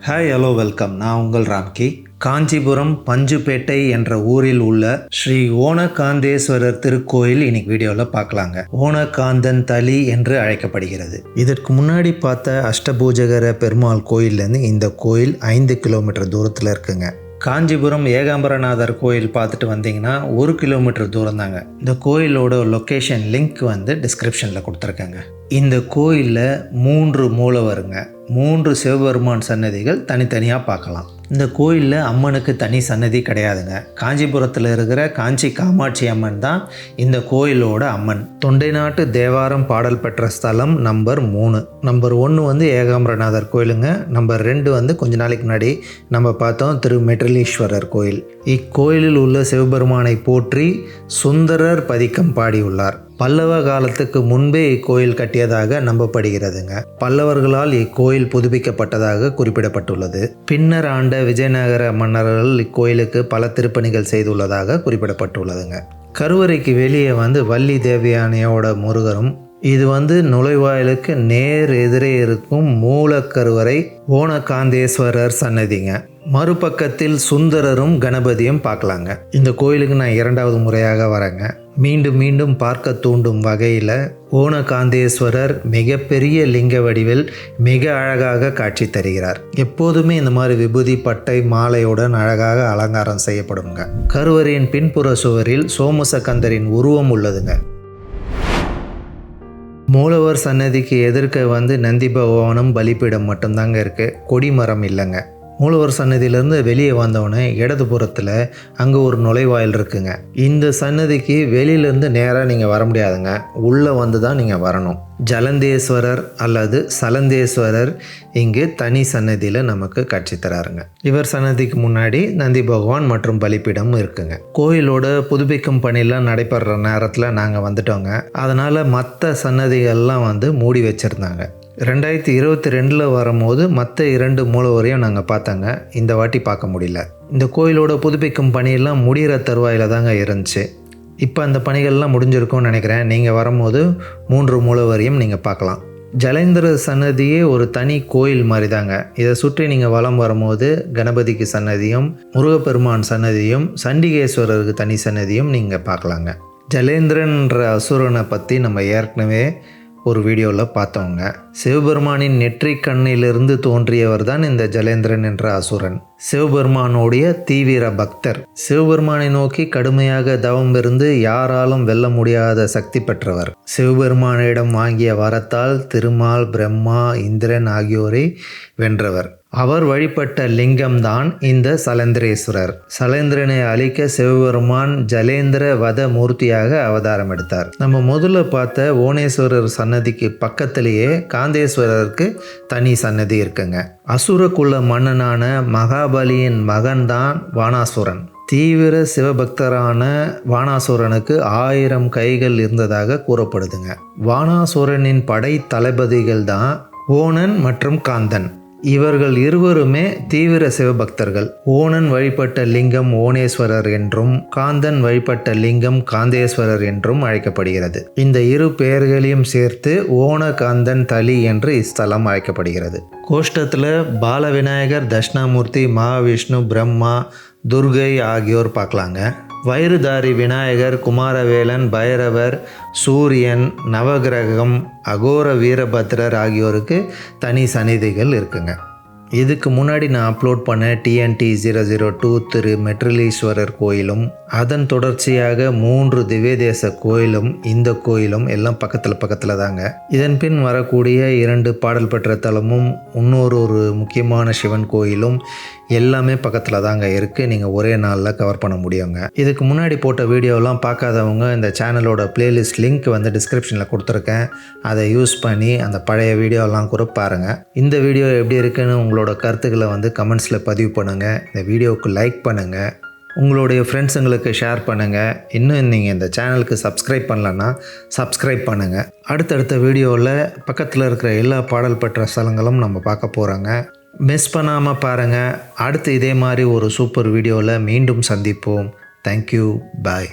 Hi hello welcome. நான் உங்கள் ராம்கி. காஞ்சிபுரம் பஞ்சுப்பேட்டை என்ற ஊரில் உள்ள ஸ்ரீ ஓணகாந்தேஸ்வரர் திருக்கோயில் இன்னைக்கு வீடியோவில் பார்க்கலாங்க. ஓணகாந்தன் தளி என்று அழைக்கப்படுகிறது. இதற்கு முன்னாடி பார்த்த அஷ்டபூஜகர பெருமாள் கோயிலேருந்து இந்த கோயில் 5 கிலோமீட்டர் தூரத்தில் இருக்குங்க. காஞ்சிபுரம் ஏகாம்பரநாதர் கோயில் பார்த்துட்டு வந்தீங்கன்னா 1 கிலோமீட்டர் தூரம் தாங்க. இந்த கோயிலோட லொக்கேஷன் லிங்க் டிஸ்கிரிப்ஷனில் கொடுத்துருக்கேங்க. இந்த கோயிலில் 3 மூலவருங்க, 3 சிவபெருமான் சன்னதிகள் தனித்தனியாக பார்க்கலாம். இந்த கோயிலில் அம்மனுக்கு தனி சன்னதி கிடையாதுங்க. காஞ்சிபுரத்தில் இருக்கிற காஞ்சி காமாட்சி அம்மன் தான் இந்த கோயிலோட அம்மன். தொண்டை நாட்டு தேவாரம் பாடல் பெற்ற ஸ்தலம் நம்பர் 3. நம்பர் 1 ஏகாம்பரநாதர் கோயிலுங்க. நம்பர் 2 கொஞ்ச நாளைக்கு முன்னாடி நம்ம பார்த்தோம் திரு மெட்ரலீஸ்வரர் கோயில். இக்கோயிலில் உள்ள சிவபெருமானை போற்றி சுந்தரர் பதிக்கம் பாடியுள்ளார். பல்லவ காலத்துக்கு முன்பே இக்கோயில் கட்டியதாக நம்பப்படுகிறதுங்க. பல்லவர்களால் இக்கோயில் புதுப்பிக்கப்பட்டதாக குறிப்பிடப்பட்டுள்ளது. பின்னர் ஆண்ட விஜயநகர மன்னர்கள் இக்கோயிலுக்கு பல திருப்பணிகள் செய்துள்ளதாக குறிப்பிடப்பட்டுள்ளதுங்க. கருவறைக்கு வெளியே வள்ளி தேவயானையோட முருகரும், இது நுழைவாயிலுக்கு நேர் எதிரே இருக்கும் மூலக்கருவறை ஓணகாந்தேஸ்வரர் சன்னதிங்க. மறுபக்கத்தில் சுந்தரரும் கணபதியும் பார்க்கலாங்க. இந்த கோயிலுக்கு நான் 2வது முறையாக வரேங்க. மீண்டும் பார்க்க தூண்டும் வகையில் ஓணகாந்தேஸ்வரர் மிகப்பெரிய லிங்க வடிவில் மிக அழகாக காட்சி தருகிறார். எப்போதுமே இந்த மாதிரி விபூதி பட்டை மாலையுடன் அழகாக அலங்காரம் செய்யப்படுங்க. கருவறையின் பின்புற சுவரில் சோமசகந்தரின் உருவம் உள்ளதுங்க. மூலவர் சன்னதிக்கு எதிர்க்க நந்தி பகவானும் பலிப்பீடம் மட்டும்தாங்க இருக்குது. கொடிமரம் இல்லைங்க. மூலவர் சன்னதியிலேருந்து வெளியே வந்தவொடனே இடதுபுறத்தில் அங்கே ஒரு நுழைவாயில் இருக்குங்க. இந்த சன்னதிக்கு வெளியிலேருந்து நேராக நீங்கள் வர முடியாதுங்க. உள்ளே தான் நீங்கள் வரணும். ஜலந்தேஸ்வரர் அல்லது சலந்தேஸ்வரர் இங்கு தனி சன்னதியில் நமக்கு காட்சி தராருங்க. இவர் சன்னதிக்கு முன்னாடி நந்தி பகவான் மற்றும் பலிப்பீடம் இருக்குங்க. கோயிலோட புதுப்பிக்கும் பணியெல்லாம் நடைபெற நேரத்தில் நாங்கள் வந்துட்டோங்க. அதனால் மற்ற சன்னதிகள்லாம் மூடி வச்சுருந்தாங்க. 2022 வரும்போது மற்ற 2 மூலவரையும் நாங்கள் பார்த்தாங்க. இந்த வாட்டி பார்க்க முடியல. இந்த கோயிலோட புதுப்பிக்கும் பணியெல்லாம் முடிகிற தருவாயில் தாங்க இருந்துச்சு. இப்போ அந்த பணிகள்லாம் முடிஞ்சிருக்கும்னு நினைக்கிறேன். நீங்கள் வரும்போது 3 மூலவரையும் நீங்கள் பார்க்கலாம். ஜலேந்திர சன்னதியே ஒரு தனி கோயில் மாதிரி தாங்க. இதை சுற்றி நீங்கள் வலம் வரும்போது கணபதிக்கு சன்னதியும், முருகப்பெருமான் சன்னதியும், சண்டிகேஸ்வரருக்கு தனி சன்னதியும் நீங்கள் பார்க்கலாங்க. ஜலேந்திரன்ற அசுரனை பற்றி நம்ம ஏற்கனவே ஒரு வீடியோவில் பார்த்தவங்க. சிவபெருமானின் நெற்றி கண்ணிலிருந்து தோன்றியவர் தான் இந்த ஜலேந்திரன் என்ற அசுரன். சிவபெருமானுடைய தீவிர பக்தர். சிவபெருமானை நோக்கி கடுமையாக தவம் இருந்து யாராலும் வெல்ல முடியாத சக்தி பெற்றவர். சிவபெருமானிடம் வாங்கிய வரத்தால் திருமால், பிரம்மா, இந்திரன் ஆகியோரை வென்றவர். அவர் வழிபட்ட லிங்கம்தான் இந்த சலேந்திரேஸ்வரர். சலேந்திரனை அழிக்க சிவபெருமான் ஜலேந்திர வத மூர்த்தியாக அவதாரம் எடுத்தார். நம்ம முதல்ல பார்த்த ஓணேஸ்வரர் சன்னதிக்கு பக்கத்திலேயே காந்தேஸ்வரருக்கு தனி சன்னதி இருக்குங்க. அசுரகுல மன்னனான மகாபலியின் மகன்தான் வானாசுரன். தீவிர சிவபக்தரான வானாசுரனுக்கு 1000 கைகள் இருந்ததாக கூறப்படுதுங்க. வானாசுரனின் படை தளபதிகள் தான் ஓணன் மற்றும் காந்தன். இவர்கள் இருவருமே தீவிர சிவபக்தர்கள். ஓணன் வழிபட்ட லிங்கம் ஓணேஸ்வரர் என்றும், காந்தன் வழிபட்ட லிங்கம் காந்தேஸ்வரர் என்றும் அழைக்கப்படுகிறது. இந்த 2 பெயர்களையும் சேர்த்து ஓணகாந்தன் தளி என்று இஸ்தலம் அழைக்கப்படுகிறது. கோஷ்டத்தில் பாலவிநாயகர், தட்சிணாமூர்த்தி, மகாவிஷ்ணு, பிரம்மா, துர்கை ஆகியோர் பார்க்கலாங்க. வயிறுதாரி விநாயகர், குமாரவேலன், பைரவர், சூரியன், நவகிரகம், அகோர வீரபத்ரர் ஆகியோருக்கு தனி சந்நிதிகள் இருக்குங்க. இதுக்கு முன்னாடி நான் அப்லோட் பண்ண TNT 002 திரு மெட்ரலீஸ்வரர் கோயிலும், அதன் தொடர்ச்சியாக 3 திவ்யதேச கோயிலும், இந்த கோயிலும் எல்லாம் பக்கத்தில் தாங்க. இதன் பின் வரக்கூடிய 2 பாடல் பெற்ற தலமும், இன்னொரு முக்கியமான சிவன் கோயிலும் எல்லாமே பக்கத்தில் தாங்க இருக்குது. நீங்கள் ஒரே நாளில் கவர் பண்ண முடியுங்க. இதுக்கு முன்னாடி போட்ட வீடியோலாம் பார்க்காதவங்க இந்த சேனலோட பிளேலிஸ்ட் லிங்க் டிஸ்கிரிப்ஷனில் கொடுத்துருக்கேன். அதை யூஸ் பண்ணி அந்த பழைய வீடியோலாம் கூட பாருங்கள். இந்த வீடியோ எப்படி இருக்குன்னு உங்களோட கருத்துக்களை கமெண்ட்ஸில் பதிவு பண்ணுங்கள். இந்த வீடியோவுக்கு லைக் பண்ணுங்கள். உங்களுடைய ஃப்ரெண்ட்ஸுங்களுக்கு ஷேர் பண்ணுங்கள். இன்னும் நீங்கள் இந்த சேனலுக்கு சப்ஸ்கிரைப் பண்ணலன்னா சப்ஸ்கிரைப் பண்ணுங்கள். அடுத்தடுத்த வீடியோவில் பக்கத்தில் இருக்கிற எல்லா பாடல் பெற்ற ஸ்தலங்களும் நம்ம பார்க்க போகிறோங்க. மிஸ் பண்ணாமல் பாருங்கள். அடுத்து இதே மாதிரி ஒரு சூப்பர் வீடியோவில் மீண்டும் சந்திப்போம். தேங்க்யூ. பாய்.